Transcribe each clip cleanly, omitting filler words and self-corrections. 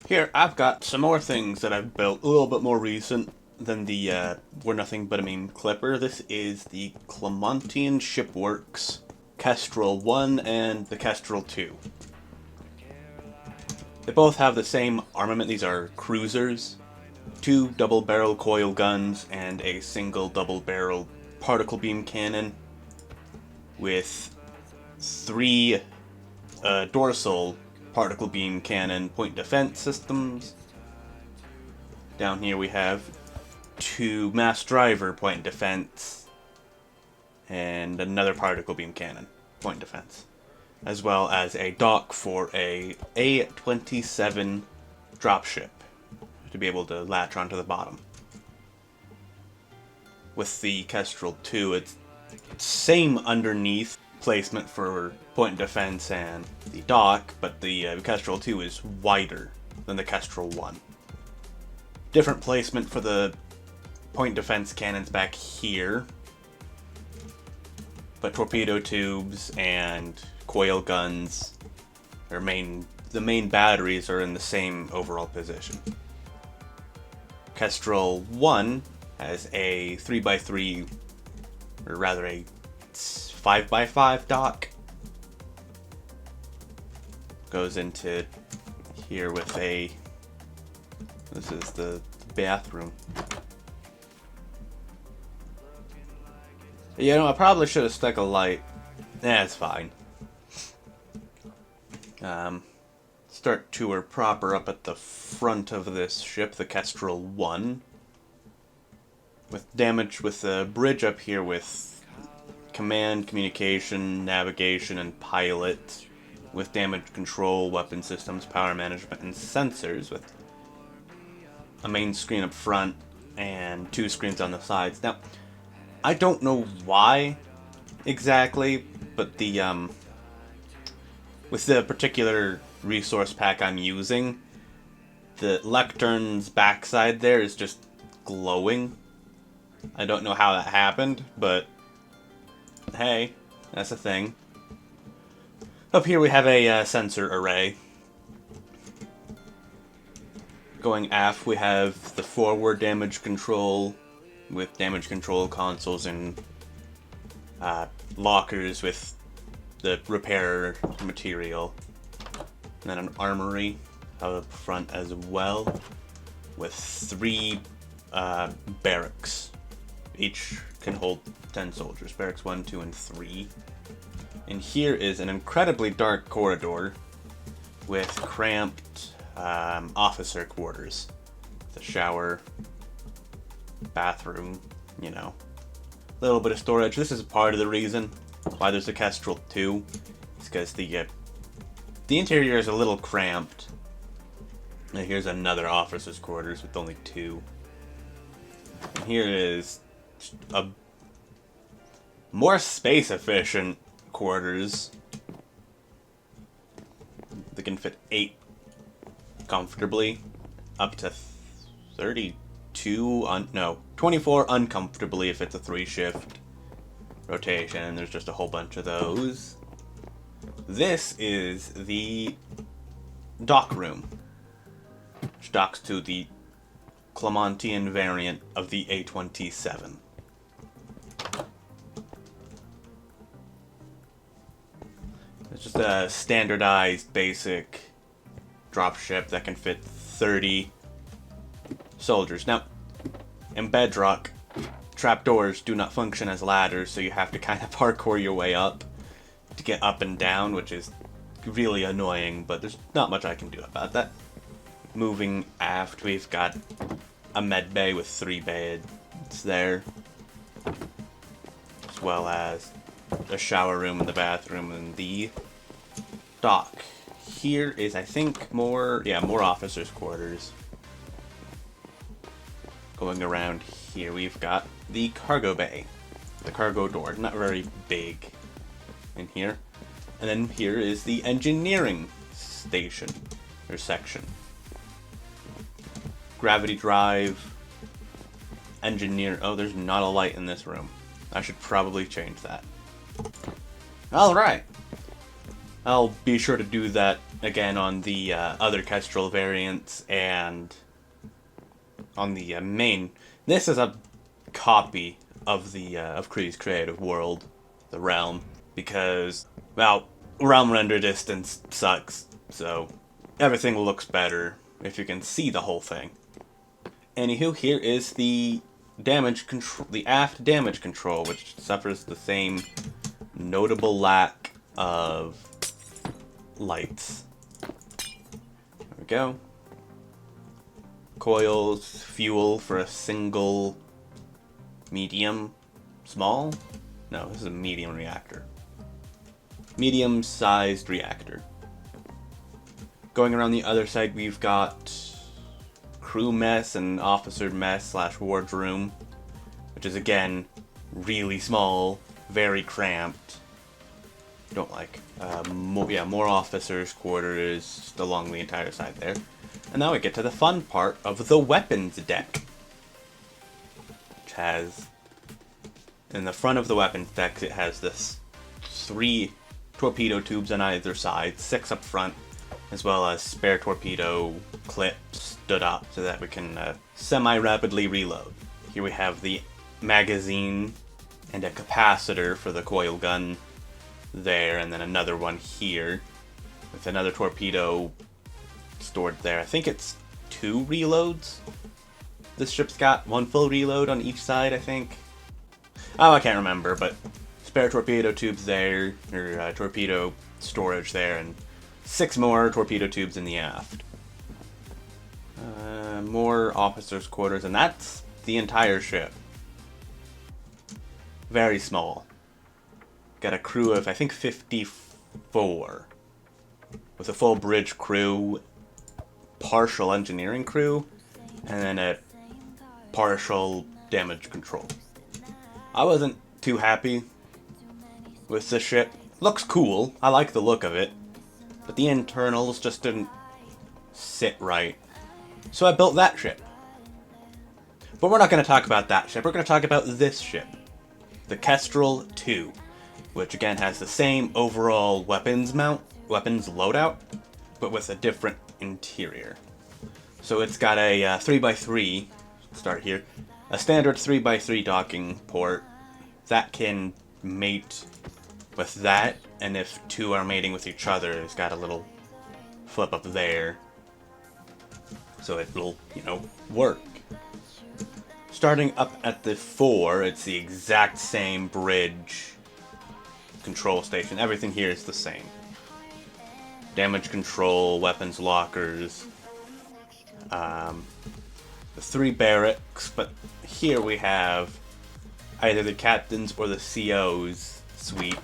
Here, I've got some more things that I've built, a little bit more recent than the We're Nothing But a Meme Clipper. This is the Clamontian Shipworks Kestrel 1 and the Kestrel 2. They both have the same armament. These are cruisers, 2 double-barrel coil guns, and a single double-barrel particle beam cannon with 3 dorsal particle beam cannon point defense systems. Down here we have 2 mass driver point defense and another particle beam cannon point defense, as well as a dock for a A-27 dropship to be able to latch onto the bottom. With the Kestrel 2, it's same underneath placement for point defense and the dock, but the Kestrel 2 is wider than the Kestrel 1. Different placement for the point defense cannons back here, but torpedo tubes and coil guns, the main batteries are in the same overall position. Kestrel 1 has a 3x3, or rather a 5x5 dock. Goes into here with a... This is the bathroom. You know, I probably should have stuck a light. It's fine. Start tour proper up at the front of this ship, the Kestrel 1. With damage with the bridge up here with command, communication, navigation, and pilot. With damage control, weapon systems, power management, and sensors. With a main screen up front and 2 screens on the sides. Now, I don't know why exactly, but the with the particular resource pack I'm using, the lectern's backside there is just glowing. I don't know how that happened, but hey, that's a thing. Up here we have a sensor array. Going aft we have the forward damage control with damage control consoles and lockers with the repair material. And then an armory up front as well with 3 barracks. Each can hold 10 soldiers. Barracks 1, 2, and 3. And here is an incredibly dark corridor with cramped officer quarters. The shower, bathroom, you know. A little bit of storage. This is part of the reason why there's a Kestrel 2. It's because the interior is a little cramped. And here's another officer's quarters with only 2. And here is a more space efficient quarters. They can fit 8 comfortably, up to 32 no, 24 uncomfortably if it's a 3-shift rotation, and there's just a whole bunch of those. This is the dock room, which docks to the Clamontian variant of the A-27. It's just a standardized, basic dropship that can fit 30 soldiers. Now, in Bedrock, trapdoors do not function as ladders, so you have to kind of parkour your way up to get up and down, which is really annoying, but there's not much I can do about that. Moving aft, we've got a med bay with 3 beds there, as well as a shower room and the bathroom and the dock. Here is, I think, more officers' quarters. Going around here, we've got the cargo bay, the cargo door, not very big in here. And then here is the engineering station, or section. Gravity drive, engineer. Oh, there's not a light in this room. I should probably change that. Alright. I'll be sure to do that again on the other Kestrel variants and on the main. This is a copy of the of Kree's creative world, the Realm, because, well, Realm render distance sucks, so everything looks better if you can see the whole thing. Anywho, here is the damage control, the aft damage control, which suffers the same notable lack of lights. There we go. Coils, fuel for a single medium, small? No, this is a medium reactor. Medium-sized reactor. Going around the other side, we've got crew mess and officer mess / wardroom, which is again really small, very cramped. Don't like. More officers' quarters along the entire side there. And now we get to the fun part of the weapons deck, which has, in the front of the weapons deck, it has this 3 torpedo tubes on either side, 6 up front, as well as spare torpedo clips stood up so that we can semi-rapidly reload. Here we have the magazine and a capacitor for the coil gun there, and then another one here with another torpedo stored there. I think it's 2 reloads. This ship's got 1 full reload on each side, I think. Oh, I can't remember, but spare torpedo tubes there, or torpedo storage there, and 6 more torpedo tubes in the aft. More officers' quarters, and that's the entire ship. Very small. Got a crew of, I think, 54. With a full bridge crew, partial engineering crew, and then a partial damage control. I wasn't too happy with this ship. Looks cool, I like the look of it, but the internals just didn't sit right. So I built that ship. But we're not going to talk about that ship, we're going to talk about this ship. The Kestrel 2, which again has the same overall weapons loadout, but with a different interior. So it's got a 3x3, start here, a standard 3x3 docking port that can mate with that, and if 2 are mating with each other, it's got a little flip up there, so it will, work. Starting up at the 4, it's the exact same bridge control station. Everything here is the same. Damage control, weapons lockers, the 3 barracks, but here we have either the captain's or the CO's suite,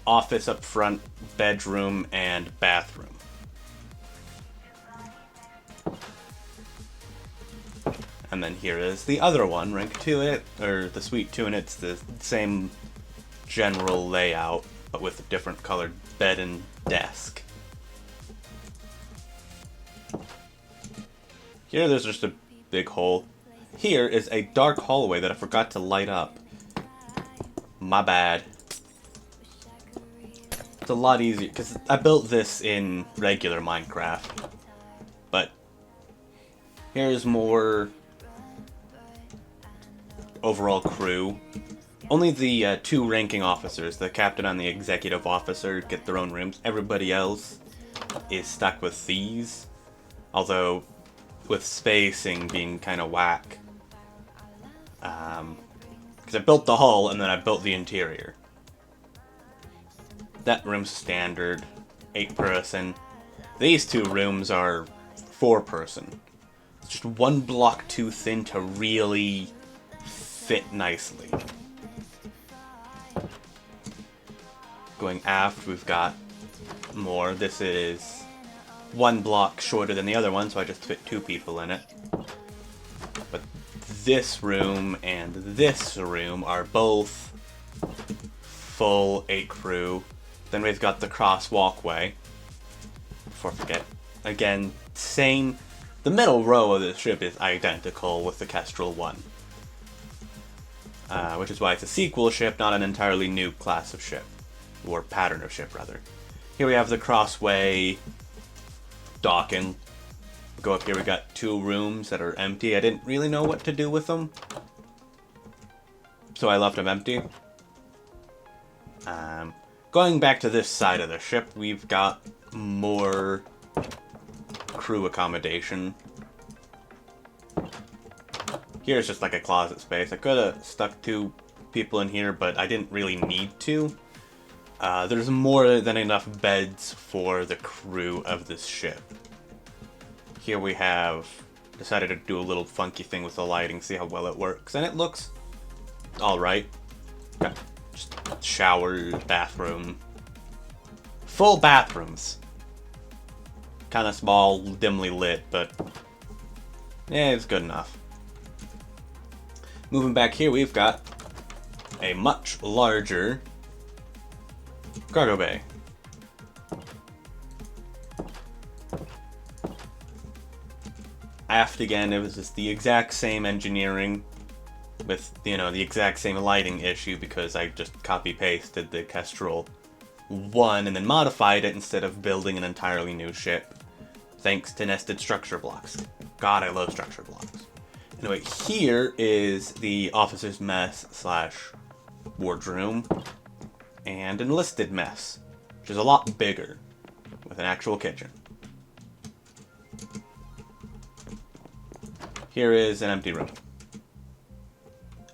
office up front, bedroom, and bathroom. And then here is the other one, rank 2 it, or the suite 2, and it's the same general layout, but with a different colored bed and desk. Here there's just a big hole. Here is a dark hallway that I forgot to light up. My bad. It's a lot easier, because I built this in regular Minecraft. But here's more overall crew. Only the 2 ranking officers, the captain and the executive officer, get their own rooms. Everybody else is stuck with these. Although, with spacing being kind of whack. Because I built the hull and then I built the interior. That room's standard, 8-person. These 2 rooms are 4-person. It's just 1 block too thin to really fit nicely. Going aft, we've got more. This is 1 block shorter than the other one, so I just fit 2 people in it. But this room and this room are both full 8 crew. Then we've got the cross walkway. Before I forget, again, same. The middle row of this ship is identical with the Kestrel 1. Which is why it's a sequel ship, not an entirely new class of ship. Or pattern of ship, rather. Here we have the crossway docking. Go up here, we got 2 rooms that are empty. I didn't really know what to do with them, so I left them empty. Going back to this side of the ship, we've got more crew accommodation. Here's just like a closet space. I could have stuck 2 people in here, but I didn't really need to. There's more than enough beds for the crew of this ship. Here we have decided to do a little funky thing with the lighting, see how well it works, and it looks alright. Got just shower, bathroom. Full bathrooms. Kind of small, dimly lit, but yeah, it's good enough. Moving back here, we've got a much larger cargo bay. Aft again, it was just the exact same engineering with, you know, the exact same lighting issue because I just copy-pasted the Kestrel 1 and then modified it instead of building an entirely new ship, thanks to nested structure blocks. God, I love structure blocks. Anyway, here is the officer's mess / wardroom and enlisted mess, which is a lot bigger with an actual kitchen. Here is an empty room.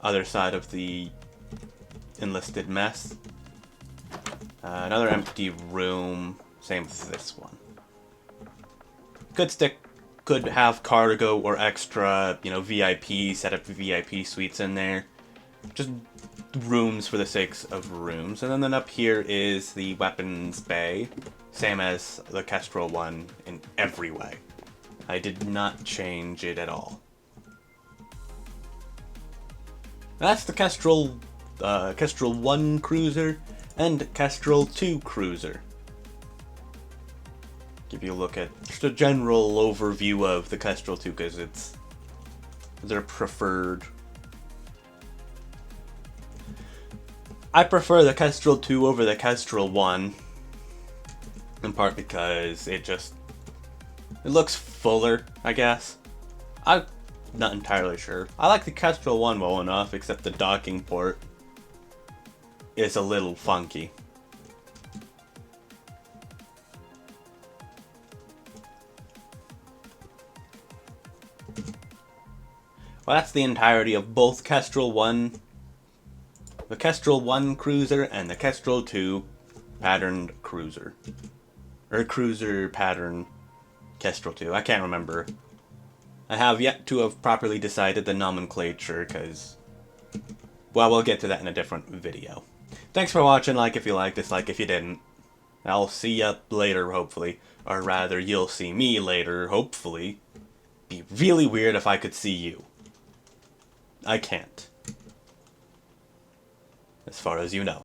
Other side of the enlisted mess. Another empty room. Same with this one. Could have cargo or extra, you know, VIP, set up VIP suites in there. Just rooms for the sake of rooms. And then up here is the weapons bay. Same as the Kestrel one in every way. I did not change it at all. That's the Kestrel 1 cruiser and Kestrel 2 cruiser. Give you a look at just a general overview of the Kestrel 2 because it's their preferred. I prefer the Kestrel 2 over the Kestrel 1, in part because it looks fuller, I guess. I'm not entirely sure. I like the Kestrel 1 well enough, except the docking port is a little funky. Well, that's the entirety of both Kestrel 1, the Kestrel 1 cruiser, and the Kestrel 2 patterned cruiser. Or cruiser pattern Kestrel 2. I can't remember. I have yet to have properly decided the nomenclature, because, well, we'll get to that in a different video. Thanks for watching. Like if you liked, dislike if you didn't. I'll see ya later, hopefully. Or rather, you'll see me later, hopefully. Be really weird if I could see you. I can't. As far as you know.